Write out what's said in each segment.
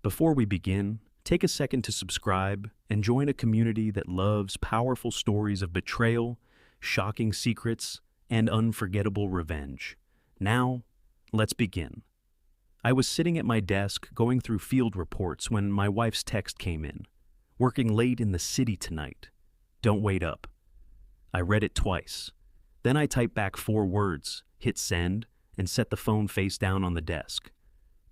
Before we begin, take a second to subscribe and join a community that loves powerful stories of betrayal, shocking secrets, and unforgettable revenge. Now, let's begin. I was sitting at my desk going through field reports when my wife's text came in. Working late in the city tonight. Don't wait up. I read it twice. Then I typed back 4 words, hit send, and set the phone face down on the desk.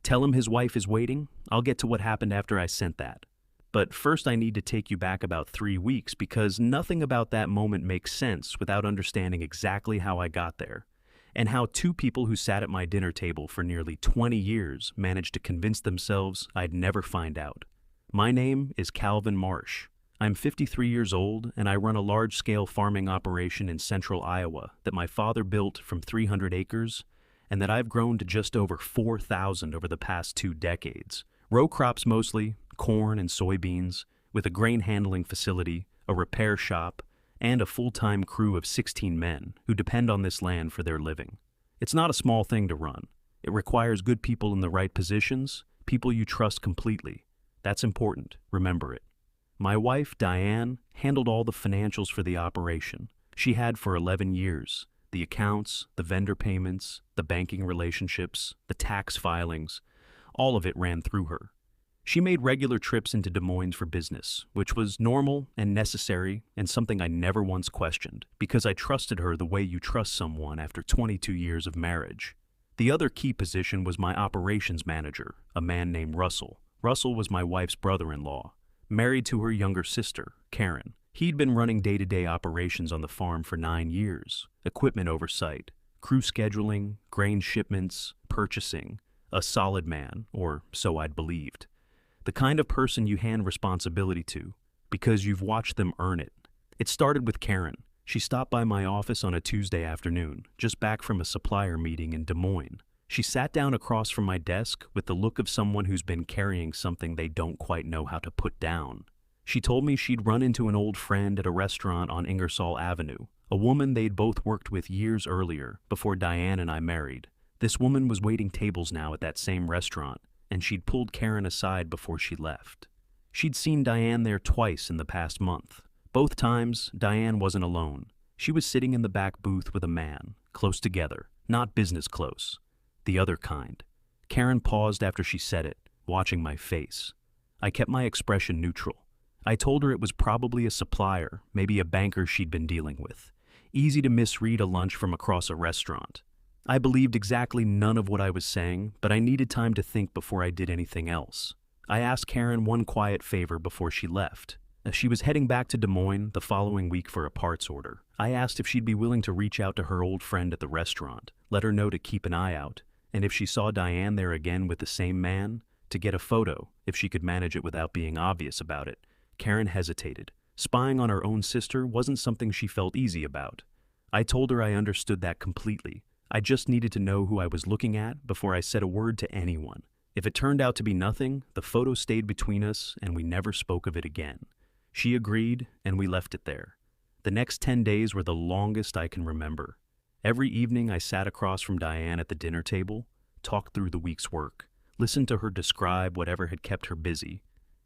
Tell him his wife is waiting. I'll get to what happened after I sent that. But first I need to take you back about 3 weeks because nothing about that moment makes sense without understanding exactly how I got there, and how 2 people who sat at my dinner table for nearly 20 years managed to convince themselves I'd never find out. My name is Calvin Marsh. I'm 53 years old and I run a large-scale farming operation in central Iowa that my father built from 300 acres and that I've grown to just over 4,000 over the past 2 decades. Row crops mostly, corn and soybeans, with a grain handling facility, a repair shop, and a full-time crew of 16 men who depend on this land for their living. It's not a small thing to run. It requires good people in the right positions, people you trust completely. That's important, remember it. My wife, Diane, handled all the financials for the operation. She had for 11 years. The accounts, the vendor payments, the banking relationships, the tax filings, all of it ran through her. She made regular trips into Des Moines for business, which was normal and necessary and something I never once questioned, because I trusted her the way you trust someone after 22 years of marriage. The other key position was my operations manager, a man named Russell. Russell was my wife's brother-in-law, married to her younger sister, Karen. He'd been running day-to-day operations on the farm for 9 years, equipment oversight, crew scheduling, grain shipments, purchasing, a solid man, or so I'd believed. The kind of person you hand responsibility to, because you've watched them earn it. It started with Karen. She stopped by my office on a Tuesday afternoon, just back from a supplier meeting in Des Moines. She sat down across from my desk with the look of someone who's been carrying something they don't quite know how to put down. She told me she'd run into an old friend at a restaurant on Ingersoll Avenue, a woman they'd both worked with years earlier, before Diane and I married. This woman was waiting tables now at that same restaurant, and she'd pulled Karen aside before she left. She'd seen Diane there twice in the past month. Both times, Diane wasn't alone. She was sitting in the back booth with a man, close together, not business close. The other kind. Karen paused after she said it, watching my face. I kept my expression neutral. I told her it was probably a supplier, maybe a banker she'd been dealing with. Easy to misread a lunch from across a restaurant. I believed exactly none of what I was saying, but I needed time to think before I did anything else. I asked Karen one quiet favor before she left. As she was heading back to Des Moines the following week for a parts order, I asked if she'd be willing to reach out to her old friend at the restaurant, let her know to keep an eye out, and if she saw Diane there again with the same man, to get a photo, if she could manage it without being obvious about it. Karen hesitated. Spying on her own sister wasn't something she felt easy about. I told her I understood that completely. I just needed to know who I was looking at before I said a word to anyone. If it turned out to be nothing, the photo stayed between us and we never spoke of it again. She agreed, and we left it there. The next 10 days were the longest I can remember. Every evening I sat across from Diane at the dinner table, talked through the week's work, listened to her describe whatever had kept her busy,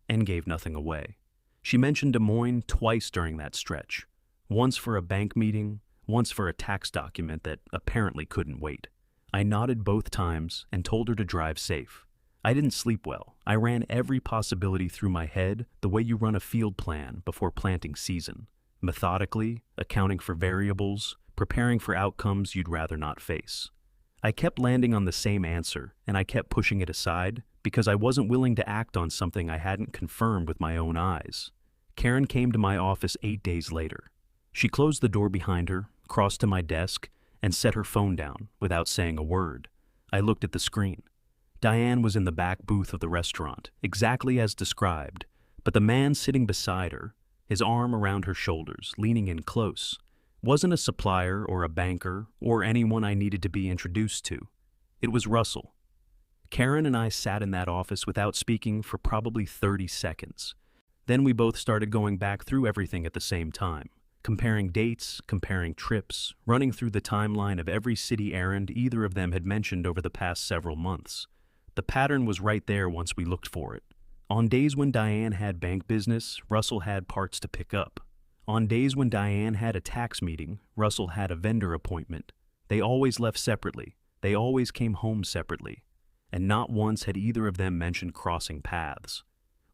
and gave nothing away. She mentioned Des Moines twice during that stretch, once for a bank meeting, once for a tax document that apparently couldn't wait. I nodded both times and told her to drive safe. I didn't sleep well. I ran every possibility through my head the way you run a field plan before planting season, methodically, accounting for variables, preparing for outcomes you'd rather not face. I kept landing on the same answer, and I kept pushing it aside because I wasn't willing to act on something I hadn't confirmed with my own eyes. Karen came to my office 8 days later. She closed the door behind her, crossed to my desk, and set her phone down without saying a word. I looked at the screen. Diane was in the back booth of the restaurant, exactly as described, but the man sitting beside her, his arm around her shoulders, leaning in close, wasn't a supplier or a banker or anyone I needed to be introduced to. It was Russell. Karen and I sat in that office without speaking for probably 30 seconds. Then we both started going back through everything at the same time, comparing dates, comparing trips, running through the timeline of every city errand either of them had mentioned over the past several months. The pattern was right there once we looked for it. On days when Diane had bank business, Russell had parts to pick up. On days when Diane had a tax meeting, Russell had a vendor appointment. They always left separately. They always came home separately. And not once had either of them mentioned crossing paths.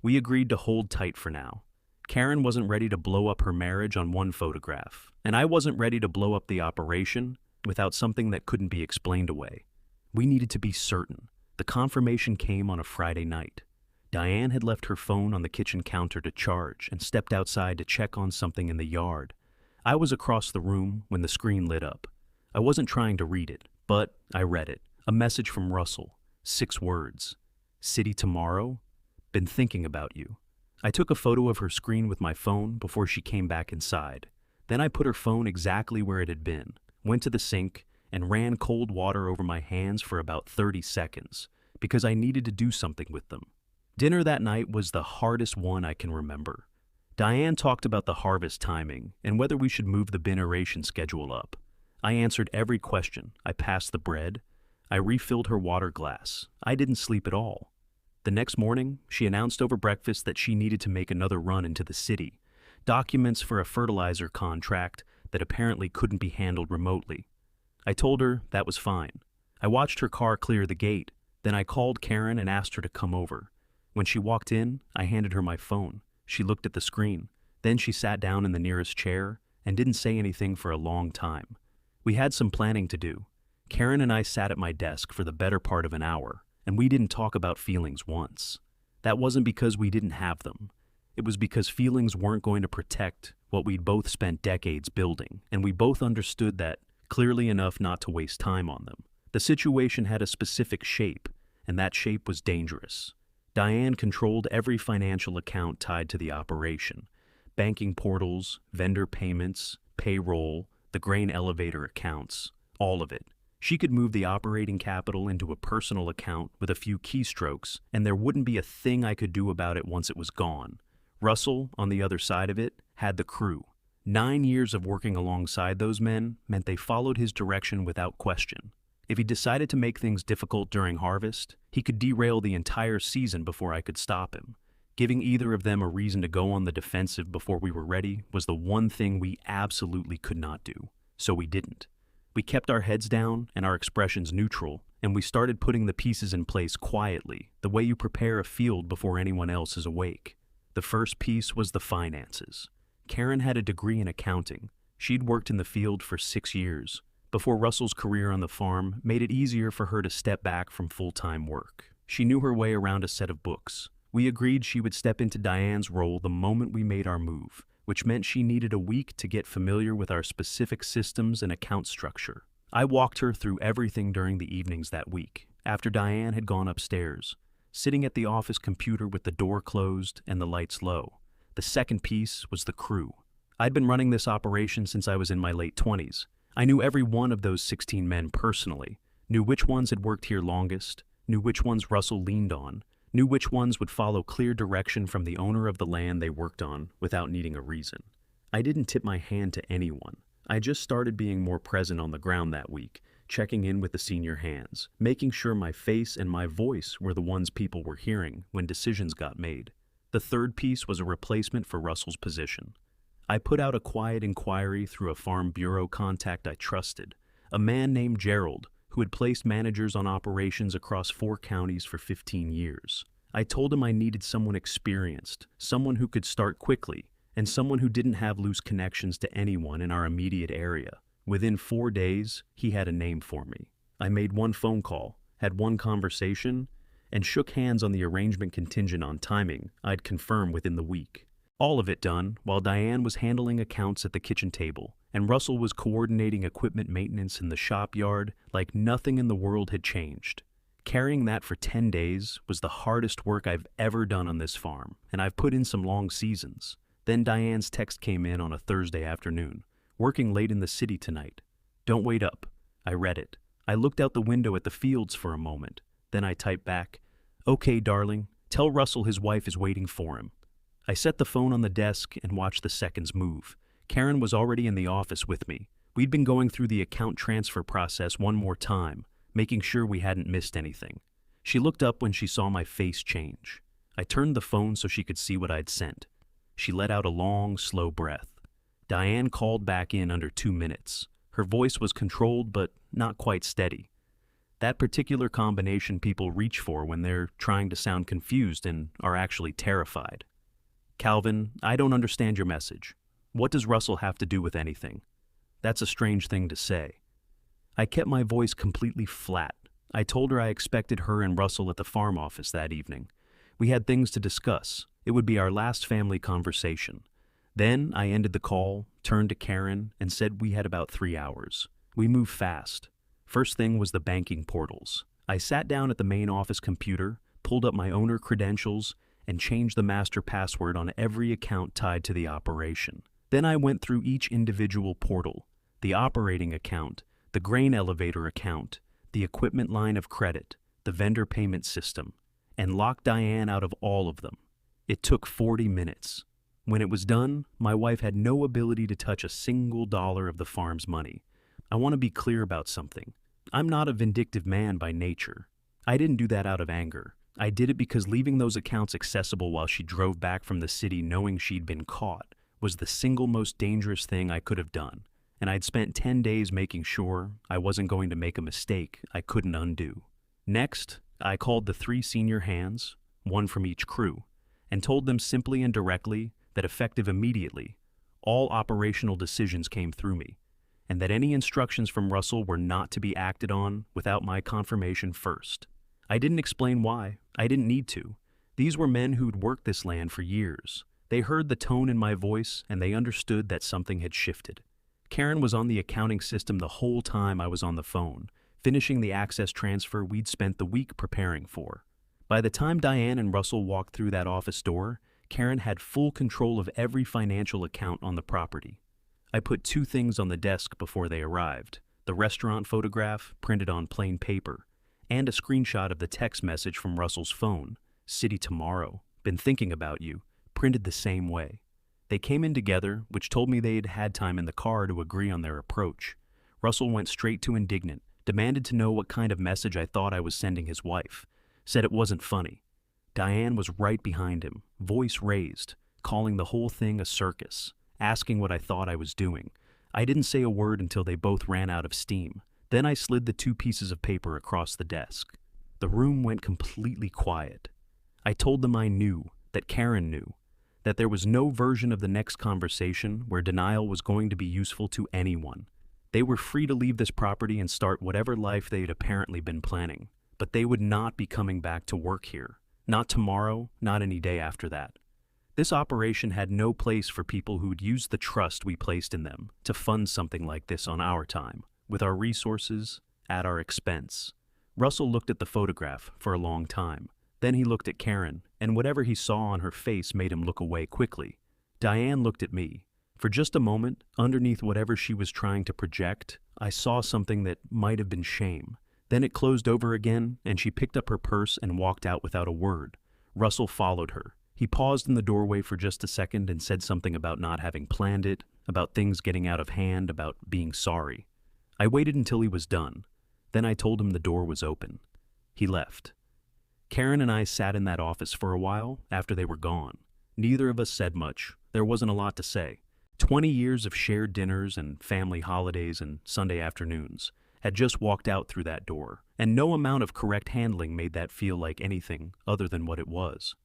We agreed to hold tight for now. Karen wasn't ready to blow up her marriage on one photograph, and I wasn't ready to blow up the operation without something that couldn't be explained away. We needed to be certain. The confirmation came on a Friday night. Diane had left her phone on the kitchen counter to charge and stepped outside to check on something in the yard. I was across the room when the screen lit up. I wasn't trying to read it, but I read it. A message from Russell. 6 words. City tomorrow? Been thinking about you. I took a photo of her screen with my phone before she came back inside. Then I put her phone exactly where it had been, went to the sink, and ran cold water over my hands for about 30 seconds, because I needed to do something with them. Dinner that night was the hardest one I can remember. Diane talked about the harvest timing and whether we should move the binneration schedule up. I answered every question. I passed the bread. I refilled her water glass. I didn't sleep at all. The next morning, she announced over breakfast that she needed to make another run into the city, documents for a fertilizer contract that apparently couldn't be handled remotely. I told her that was fine. I watched her car clear the gate. Then I called Karen and asked her to come over. When she walked in, I handed her my phone. She looked at the screen. Then she sat down in the nearest chair and didn't say anything for a long time. We had some planning to do. Karen and I sat at my desk for the better part of an hour, and we didn't talk about feelings once. That wasn't because we didn't have them. It was because feelings weren't going to protect what we'd both spent decades building, and we both understood that clearly enough not to waste time on them. The situation had a specific shape, and that shape was dangerous. Diane controlled every financial account tied to the operation. Banking portals, vendor payments, payroll, the grain elevator accounts, all of it. She could move the operating capital into a personal account with a few keystrokes, and there wouldn't be a thing I could do about it once it was gone. Russell, on the other side of it, had the crew. 9 years of working alongside those men meant they followed his direction without question. If he decided to make things difficult during harvest, he could derail the entire season before I could stop him. Giving either of them a reason to go on the defensive before we were ready was the one thing we absolutely could not do. So we didn't. We kept our heads down and our expressions neutral, and we started putting the pieces in place quietly, the way you prepare a field before anyone else is awake. The first piece was the finances. Karen had a degree in accounting. She'd worked in the field for 6 years. Before Russell's career on the farm made it easier for her to step back from full-time work. She knew her way around a set of books. We agreed she would step into Diane's role the moment we made our move, which meant she needed a week to get familiar with our specific systems and account structure. I walked her through everything during the evenings that week, after Diane had gone upstairs, sitting at the office computer with the door closed and the lights low. The second piece was the crew. I'd been running this operation since I was in my late 20s. I knew every one of those 16 men personally, knew which ones had worked here longest, knew which ones Russell leaned on, knew which ones would follow clear direction from the owner of the land they worked on without needing a reason. I didn't tip my hand to anyone. I just started being more present on the ground that week, checking in with the senior hands, making sure my face and my voice were the ones people were hearing when decisions got made. The third piece was a replacement for Russell's position. I put out a quiet inquiry through a farm bureau contact I trusted, a man named Gerald, who had placed managers on operations across 4 counties for 15 years. I told him I needed someone experienced, someone who could start quickly, and someone who didn't have loose connections to anyone in our immediate area. Within 4 days, he had a name for me. I made 1 phone call, had 1 conversation, and shook hands on the arrangement contingent on timing I'd confirm within the week. All of it done while Diane was handling accounts at the kitchen table, and Russell was coordinating equipment maintenance in the shop yard like nothing in the world had changed. Carrying that for 10 days was the hardest work I've ever done on this farm, and I've put in some long seasons. Then Diane's text came in on a Thursday afternoon. Working late in the city tonight. Don't wait up. I read it. I looked out the window at the fields for a moment. Then I typed back, "Okay, darling, tell Russell his wife is waiting for him." I set the phone on the desk and watched the seconds move. Karen was already in the office with me. We'd been going through the account transfer process one more time, making sure we hadn't missed anything. She looked up when she saw my face change. I turned the phone so she could see what I'd sent. She let out a long, slow breath. Diane called back in under 2 minutes. Her voice was controlled but not quite steady. That particular combination people reach for when they're trying to sound confused and are actually terrified. Calvin, I don't understand your message. What does Russell have to do with anything? That's a strange thing to say. I kept my voice completely flat. I told her I expected her and Russell at the farm office that evening. We had things to discuss. It would be our last family conversation. Then I ended the call, turned to Karen, and said we had about 3 hours. We moved fast. First thing was the banking portals. I sat down at the main office computer, pulled up my owner credentials, and changed the master password on every account tied to the operation. Then I went through each individual portal, the operating account, the grain elevator account, the equipment line of credit, the vendor payment system, and locked Diane out of all of them. It took 40 minutes. When it was done, my wife had no ability to touch a single dollar of the farm's money. I want to be clear about something. I'm not a vindictive man by nature. I didn't do that out of anger. I did it because leaving those accounts accessible while she drove back from the city knowing she'd been caught was the single most dangerous thing I could have done, and I'd spent 10 days making sure I wasn't going to make a mistake I couldn't undo. Next, I called the 3 senior hands, one from each crew, and told them simply and directly that effective immediately, all operational decisions came through me, and that any instructions from Russell were not to be acted on without my confirmation first. I didn't explain why. I didn't need to. These were men who'd worked this land for years. They heard the tone in my voice, and they understood that something had shifted. Karen was on the accounting system the whole time I was on the phone, finishing the access transfer we'd spent the week preparing for. By the time Diane and Russell walked through that office door, Karen had full control of every financial account on the property. I put 2 things on the desk before they arrived: the restaurant photograph printed on plain paper, and a screenshot of the text message from Russell's phone. City tomorrow. Been thinking about you. Printed the same way. They came in together, which told me they'd had time in the car to agree on their approach. Russell went straight to indignant, demanded to know what kind of message I thought I was sending his wife. Said it wasn't funny. Diane was right behind him, voice raised, calling the whole thing a circus, asking what I thought I was doing. I didn't say a word until they both ran out of steam. Then I slid the 2 pieces of paper across the desk. The room went completely quiet. I told them I knew, that Karen knew, that there was no version of the next conversation where denial was going to be useful to anyone. They were free to leave this property and start whatever life they'd apparently been planning, but they would not be coming back to work here. Not tomorrow, not any day after that. This operation had no place for people who'd used the trust we placed in them to fund something like this on our time, with our resources, at our expense. Russell looked at the photograph for a long time. Then he looked at Karen, and whatever he saw on her face made him look away quickly. Diane looked at me. For just a moment, underneath whatever she was trying to project, I saw something that might have been shame. Then it closed over again, and she picked up her purse and walked out without a word. Russell followed her. He paused in the doorway for just a second and said something about not having planned it, about things getting out of hand, about being sorry. I waited until he was done. Then I told him the door was open. He left. Karen and I sat in that office for a while after they were gone. Neither of us said much. There wasn't a lot to say. 20 years of shared dinners and family holidays and Sunday afternoons had just walked out through that door, and no amount of correct handling made that feel like anything other than what it was.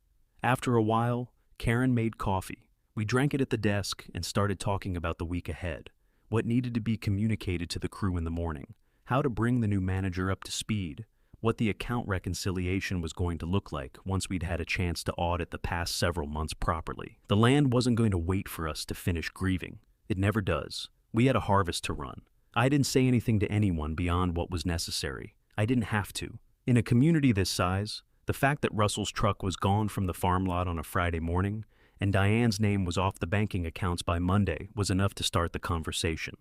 After a while, Karen made coffee. We drank it at the desk and started talking about the week ahead, what needed to be communicated to the crew in the morning, how to bring the new manager up to speed, what the account reconciliation was going to look like once we'd had a chance to audit the past several months properly. The land wasn't going to wait for us to finish grieving. It never does. We had a harvest to run. I didn't say anything to anyone beyond what was necessary. I didn't have to. In a community this size, the fact that Russell's truck was gone from the farm lot on a Friday morning and Diane's name was off the banking accounts by Monday was enough to start the conversation.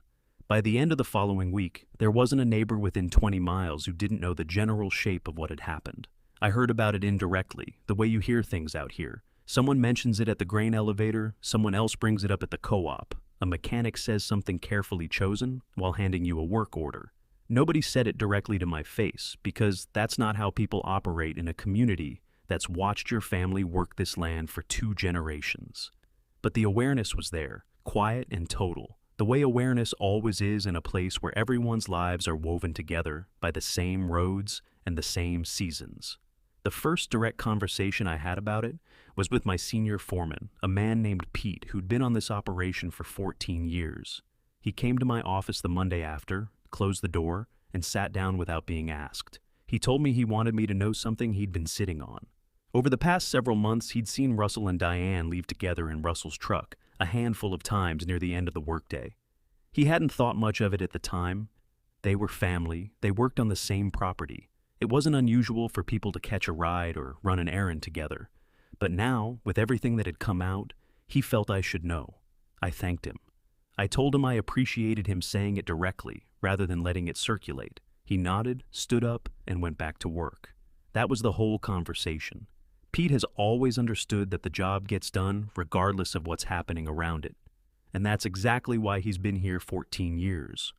By the end of the following week, there wasn't a neighbor within 20 miles who didn't know the general shape of what had happened. I heard about it indirectly, the way you hear things out here. Someone mentions it at the grain elevator, someone else brings it up at the co-op. A mechanic says something carefully chosen while handing you a work order. Nobody said it directly to my face because that's not how people operate in a community that's watched your family work this land for 2 generations. But the awareness was there, quiet and total, the way awareness always is in a place where everyone's lives are woven together by the same roads and the same seasons. The first direct conversation I had about it was with my senior foreman, a man named Pete who'd been on this operation for 14 years. He came to my office the Monday after, closed the door, and sat down without being asked. He told me he wanted me to know something he'd been sitting on. Over the past several months, he'd seen Russell and Diane leave together in Russell's truck a handful of times near the end of the workday. He hadn't thought much of it at the time. They were family, they worked on the same property. It wasn't unusual for people to catch a ride or run an errand together. But now, with everything that had come out, he felt I should know. I thanked him. I told him I appreciated him saying it directly, rather than letting it circulate. He nodded, stood up, and went back to work. That was the whole conversation. Pete has always understood that the job gets done regardless of what's happening around it. And that's exactly why he's been here 14 years.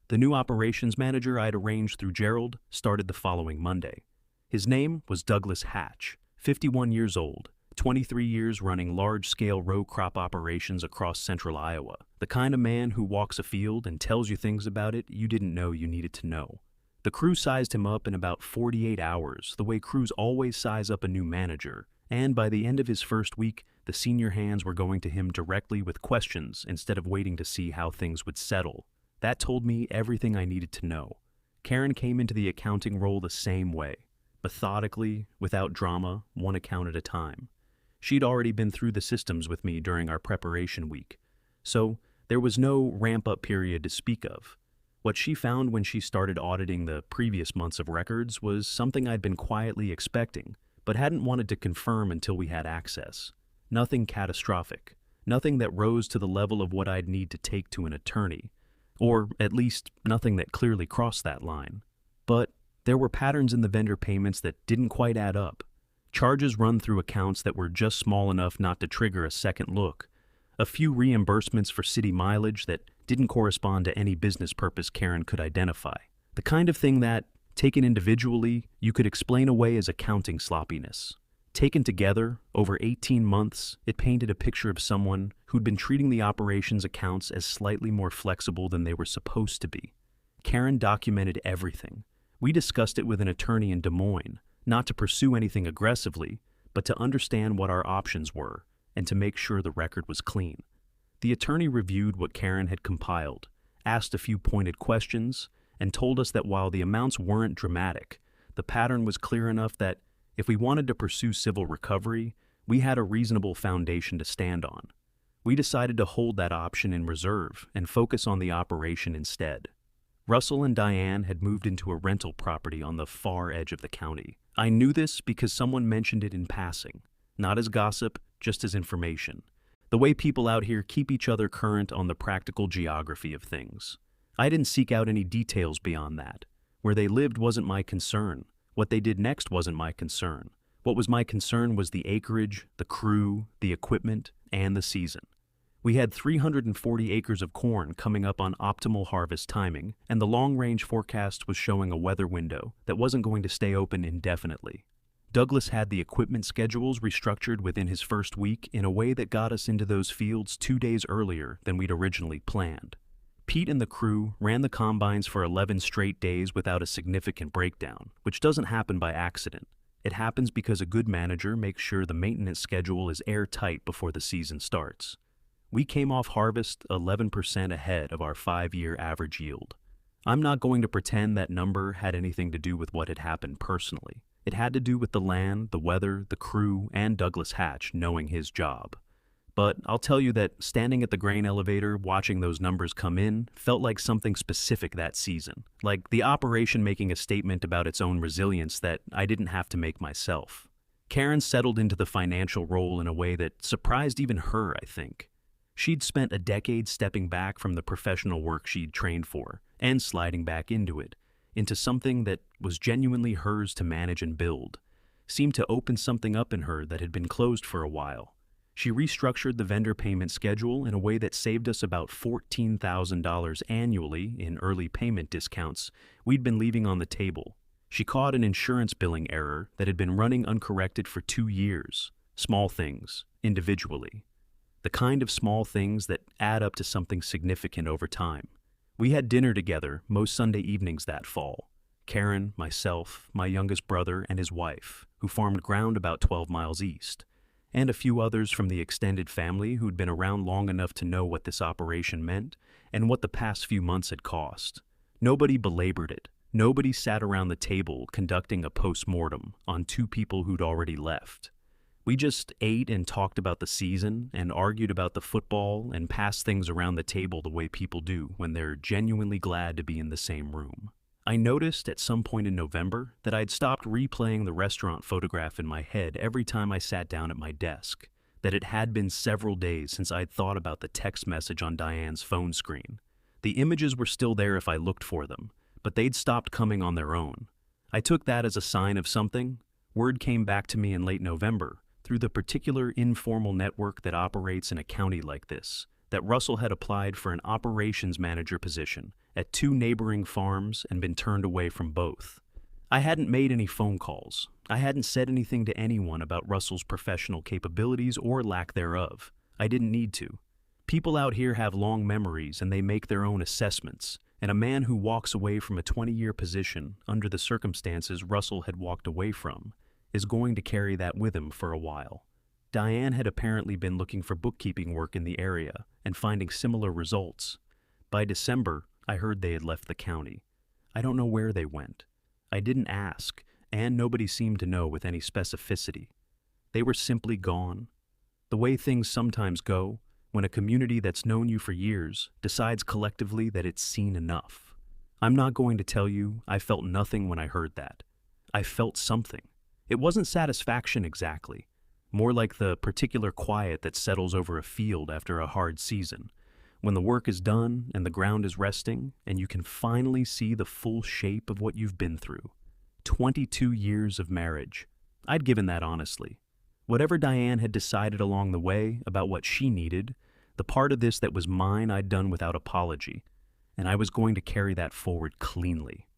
The new operations manager I'd arranged through Gerald started the following Monday. His name was Douglas Hatch, 51 years old, 23 years running large-scale row crop operations across central Iowa, the kind of man who walks a field and tells you things about it you didn't know you needed to know. The crew sized him up in about 48 hours, the way crews always size up a new manager, and by the end of his first week, the senior hands were going to him directly with questions instead of waiting to see how things would settle. That told me everything I needed to know. Karen came into the accounting role the same way, methodically, without drama, one account at a time. She'd already been through the systems with me during our preparation week, so there was no ramp-up period to speak of. What she found when she started auditing the previous months of records was something I'd been quietly expecting, but hadn't wanted to confirm until we had access. Nothing catastrophic, nothing that rose to the level of what I'd need to take to an attorney, or at least nothing that clearly crossed that line. But there were patterns in the vendor payments that didn't quite add up. Charges run through accounts that were just small enough not to trigger a second look. A few reimbursements for city mileage that didn't correspond to any business purpose Karen could identify. The kind of thing that, taken individually, you could explain away as accounting sloppiness. Taken together, over 18 months, it painted a picture of someone who'd been treating the operations accounts as slightly more flexible than they were supposed to be. Karen documented everything. We discussed it with an attorney in Des Moines, not to pursue anything aggressively, but to understand what our options were and to make sure the record was clean. The attorney reviewed what Karen had compiled, asked a few pointed questions, and told us that while the amounts weren't dramatic, the pattern was clear enough that if we wanted to pursue civil recovery, we had a reasonable foundation to stand on. We decided to hold that option in reserve and focus on the operation instead. Russell and Diane had moved into a rental property on the far edge of the county. I knew this because someone mentioned it in passing, not as gossip, just as information. The way people out here keep each other current on the practical geography of things. I didn't seek out any details beyond that. Where they lived wasn't my concern. What they did next wasn't my concern. What was my concern was the acreage, the crew, the equipment, and the season. We had 340 acres of corn coming up on optimal harvest timing, and the long-range forecast was showing a weather window that wasn't going to stay open indefinitely. Douglas had the equipment schedules restructured within his first week in a way that got us into those fields 2 days earlier than we'd originally planned. Pete and the crew ran the combines for 11 straight days without a significant breakdown, which doesn't happen by accident. It happens because a good manager makes sure the maintenance schedule is airtight before the season starts. We came off harvest 11% ahead of our 5-year average yield. I'm not going to pretend that number had anything to do with what had happened personally. It had to do with the land, the weather, the crew, and Douglas Hatch knowing his job. But I'll tell you that standing at the grain elevator, watching those numbers come in, felt like something specific that season. Like the operation making a statement about its own resilience that I didn't have to make myself. Karen settled into the financial role in a way that surprised even her, I think. She'd spent a decade stepping back from the professional work she'd trained for, and sliding back into something that was genuinely hers to manage and build. Seemed to open something up in her that had been closed for a while. She restructured the vendor payment schedule in a way that saved us about $14,000 annually in early payment discounts we'd been leaving on the table. She caught an insurance billing error that had been running uncorrected for 2 years. Small things, individually. The kind of small things that add up to something significant over time. We had dinner together most Sunday evenings that fall. Karen, myself, my youngest brother, and his wife, who farmed ground about 12 miles east, and a few others from the extended family who'd been around long enough to know what this operation meant and what the past few months had cost. Nobody belabored it. Nobody sat around the table conducting a post-mortem on two people who'd already left. We just ate and talked about the season and argued about the football and passed things around the table the way people do when they're genuinely glad to be in the same room. I noticed at some point in November that I'd stopped replaying the restaurant photograph in my head every time I sat down at my desk, that it had been several days since I'd thought about the text message on Diane's phone screen. The images were still there if I looked for them, but they'd stopped coming on their own. I took that as a sign of something. Word came back to me in late November, through the particular informal network that operates in a county like this, that Russell had applied for an operations manager position at 2 neighboring farms and been turned away from both. I hadn't made any phone calls. I hadn't said anything to anyone about Russell's professional capabilities or lack thereof. I didn't need to. People out here have long memories and they make their own assessments, and a man who walks away from a 20-year position under the circumstances Russell had walked away from is going to carry that with him for a while. Diane had apparently been looking for bookkeeping work in the area and finding similar results. By December, I heard they had left the county. I don't know where they went. I didn't ask, and nobody seemed to know with any specificity. They were simply gone. The way things sometimes go, when a community that's known you for years decides collectively that it's seen enough. I'm not going to tell you I felt nothing when I heard that. I felt something. It wasn't satisfaction exactly, more like the particular quiet that settles over a field after a hard season, when the work is done and the ground is resting and you can finally see the full shape of what you've been through. 22 years of marriage. I'd given that honestly. Whatever Diane had decided along the way about what she needed, the part of this that was mine I'd done without apology, and I was going to carry that forward cleanly.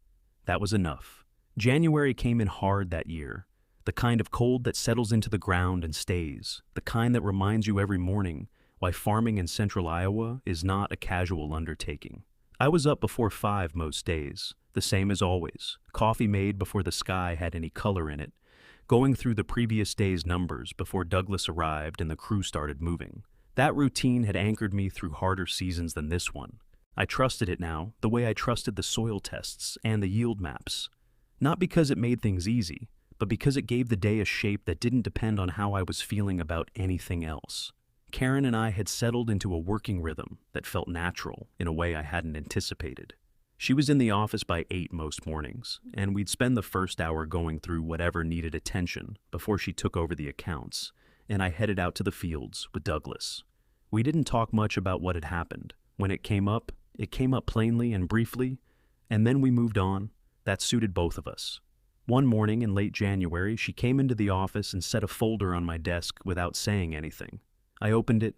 That was enough. January came in hard that year. The kind of cold that settles into the ground and stays, the kind that reminds you every morning why farming in central Iowa is not a casual undertaking. I was up before 5 most days, the same as always, coffee made before the sky had any color in it, going through the previous day's numbers before Douglas arrived and the crew started moving. That routine had anchored me through harder seasons than this one. I trusted it now, the way I trusted the soil tests and the yield maps. Not because it made things easy, but because it gave the day a shape that didn't depend on how I was feeling about anything else. Karen and I had settled into a working rhythm that felt natural in a way I hadn't anticipated. She was in the office by 8 most mornings, and we'd spend the first hour going through whatever needed attention before she took over the accounts, and I headed out to the fields with Douglas. We didn't talk much about what had happened. When it came up plainly and briefly, and then we moved on. That suited both of us. One morning in late January, she came into the office and set a folder on my desk without saying anything. I opened it.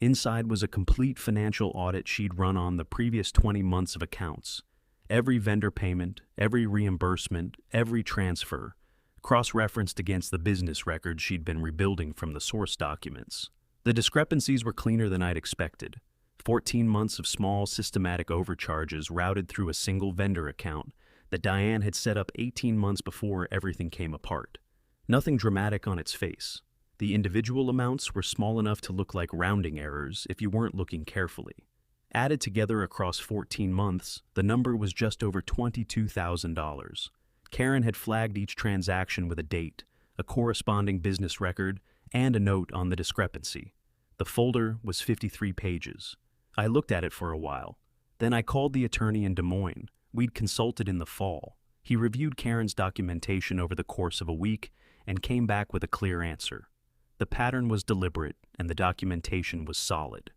Inside was a complete financial audit she'd run on the previous 20 months of accounts. Every vendor payment, every reimbursement, every transfer, cross-referenced against the business records she'd been rebuilding from the source documents. The discrepancies were cleaner than I'd expected. 14 months of small, systematic overcharges routed through a single vendor account that Diane had set up 18 months before everything came apart. Nothing dramatic on its face. The individual amounts were small enough to look like rounding errors if you weren't looking carefully. Added together across 14 months, the number was just over $22,000. Karen had flagged each transaction with a date, a corresponding business record, and a note on the discrepancy. The folder was 53 pages. I looked at it for a while. Then I called the attorney in Des Moines. We'd consulted in the fall. He reviewed Karen's documentation over the course of a week and came back with a clear answer. The pattern was deliberate and the documentation was solid.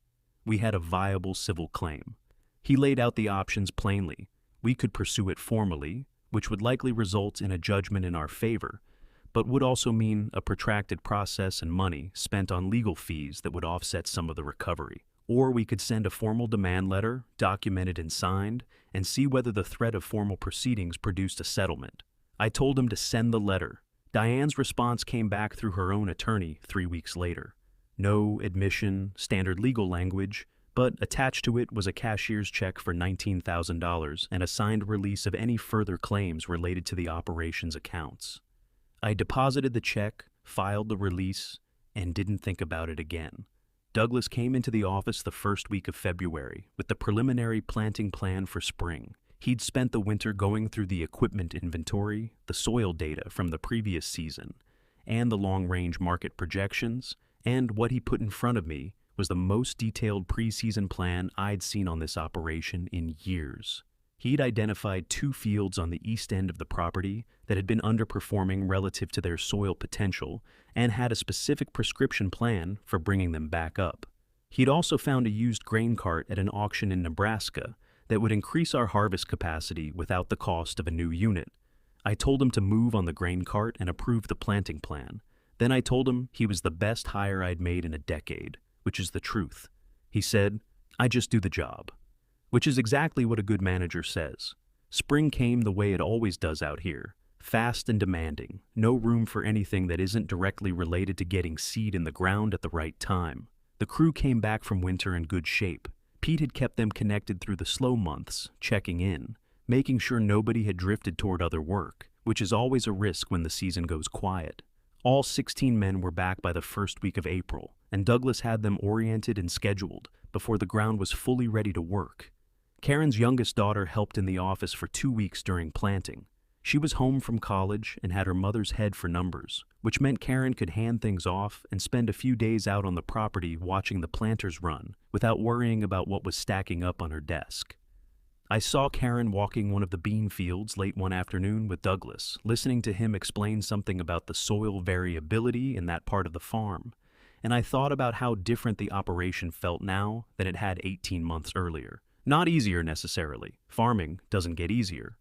We had a viable civil claim. He laid out the options plainly. We could pursue it formally, which would likely result in a judgment in our favor, but would also mean a protracted process and money spent on legal fees that would offset some of the recovery. Or we could send a formal demand letter, documented and signed, and see whether the threat of formal proceedings produced a settlement. I told him to send the letter. Diane's response came back through her own attorney 3 weeks later. No admission, standard legal language, but attached to it was a cashier's check for $19,000 and a signed release of any further claims related to the operation's accounts. I deposited the check, filed the release, and didn't think about it again. Douglas came into the office the first week of February with the preliminary planting plan for spring. He'd spent the winter going through the equipment inventory, the soil data from the previous season, and the long-range market projections, and what he put in front of me was the most detailed preseason plan I'd seen on this operation in years. He'd identified 2 fields on the east end of the property that had been underperforming relative to their soil potential and had a specific prescription plan for bringing them back up. He'd also found a used grain cart at an auction in Nebraska that would increase our harvest capacity without the cost of a new unit. I told him to move on the grain cart and approve the planting plan. Then I told him he was the best hire I'd made in a decade, which is the truth. He said, "I just do the job." Which is exactly what a good manager says. Spring came the way it always does out here, fast and demanding, no room for anything that isn't directly related to getting seed in the ground at the right time. The crew came back from winter in good shape. Pete had kept them connected through the slow months, checking in, making sure nobody had drifted toward other work, which is always a risk when the season goes quiet. All 16 men were back by the first week of April, and Douglas had them oriented and scheduled before the ground was fully ready to work. Karen's youngest daughter helped in the office for 2 weeks during planting. She was home from college and had her mother's head for numbers, which meant Karen could hand things off and spend a few days out on the property watching the planters run without worrying about what was stacking up on her desk. I saw Karen walking one of the bean fields late one afternoon with Douglas, listening to him explain something about the soil variability in that part of the farm, and I thought about how different the operation felt now than it had 18 months earlier. Not easier necessarily. Farming doesn't get easier.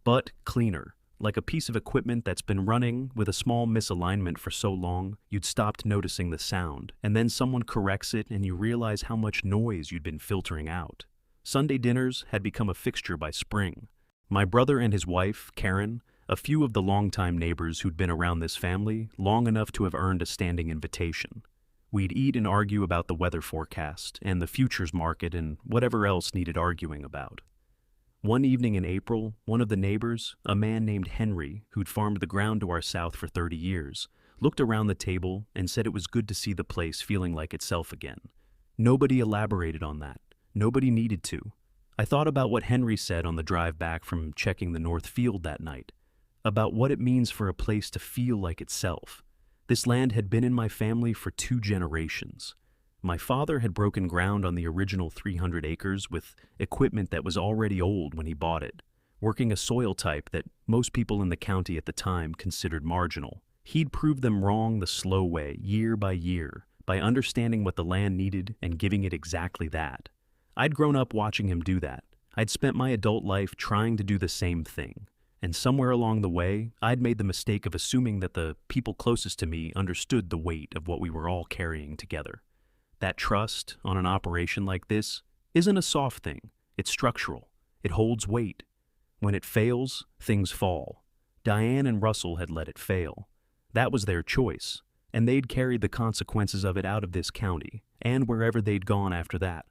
But cleaner, like a piece of equipment that's been running with a small misalignment for so long you'd stopped noticing the sound, and then someone corrects it and you realize how much noise you'd been filtering out. Sunday dinners had become a fixture by spring. My brother and his wife, Karen, a few of the longtime neighbors who'd been around this family long enough to have earned a standing invitation. We'd eat and argue about the weather forecast and the futures market and whatever else needed arguing about. One evening in April, one of the neighbors, a man named Henry, who'd farmed the ground to our south for 30 years, looked around the table and said it was good to see the place feeling like itself again. Nobody elaborated on that. Nobody needed to. I thought about what Henry said on the drive back from checking the north field that night, about what it means for a place to feel like itself. This land had been in my family for 2 generations. My father had broken ground on the original 300 acres with equipment that was already old when he bought it, working a soil type that most people in the county at the time considered marginal. He'd proved them wrong the slow way, year by year, by understanding what the land needed and giving it exactly that. I'd grown up watching him do that. I'd spent my adult life trying to do the same thing. And somewhere along the way, I'd made the mistake of assuming that the people closest to me understood the weight of what we were all carrying together. That trust on an operation like this isn't a soft thing. It's structural. It holds weight. When it fails, things fall. Diane and Russell had let it fail. That was their choice, and they'd carried the consequences of it out of this county, and wherever they'd gone after that.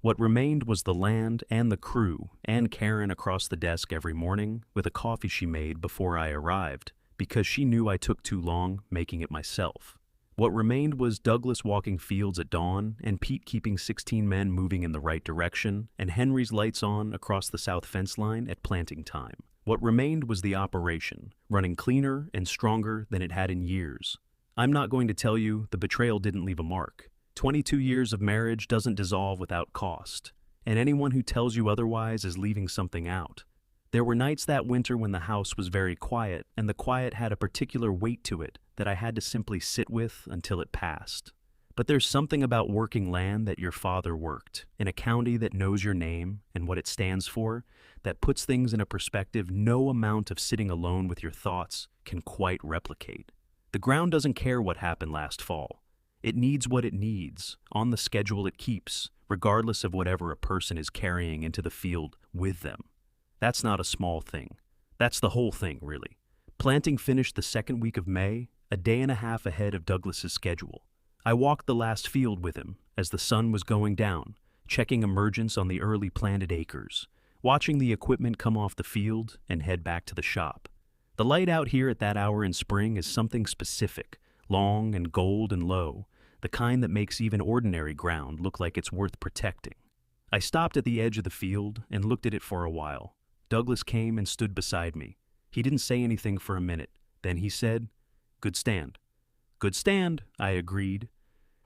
What remained was the land and the crew, and Karen across the desk every morning with a coffee she made before I arrived, because she knew I took too long making it myself. What remained was Douglas walking fields at dawn, and Pete keeping 16 men moving in the right direction, and Henry's lights on across the south fence line at planting time. What remained was the operation, running cleaner and stronger than it had in years. I'm not going to tell you the betrayal didn't leave a mark. 22 years of marriage doesn't dissolve without cost, and anyone who tells you otherwise is leaving something out. There were nights that winter when the house was very quiet, and the quiet had a particular weight to it that I had to simply sit with until it passed. But there's something about working land that your father worked, in a county that knows your name and what it stands for, that puts things in a perspective no amount of sitting alone with your thoughts can quite replicate. The ground doesn't care what happened last fall. It needs what it needs, on the schedule it keeps, regardless of whatever a person is carrying into the field with them. That's not a small thing. That's the whole thing, really. Planting finished the second week of May, a day and a half ahead of Douglas's schedule. I walked the last field with him as the sun was going down, checking emergence on the early planted acres, watching the equipment come off the field and head back to the shop. The light out here at that hour in spring is something specific, long and gold and low, the kind that makes even ordinary ground look like it's worth protecting. I stopped at the edge of the field and looked at it for a while. Douglas came and stood beside me. He didn't say anything for a minute. Then he said, "Good stand." "Good stand," I agreed.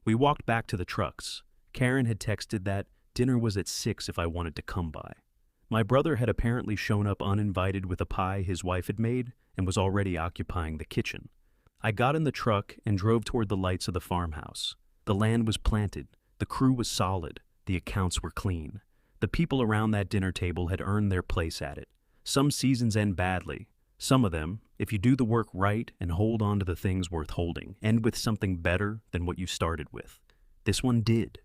We walked back to the trucks. Karen had texted that dinner was at 6 if I wanted to come by. My brother had apparently shown up uninvited with a pie his wife had made and was already occupying the kitchen. I got in the truck and drove toward the lights of the farmhouse. The land was planted, the crew was solid, the accounts were clean. The people around that dinner table had earned their place at it. Some seasons end badly. Some of them, if you do the work right and hold on to the things worth holding, end with something better than what you started with. This one did.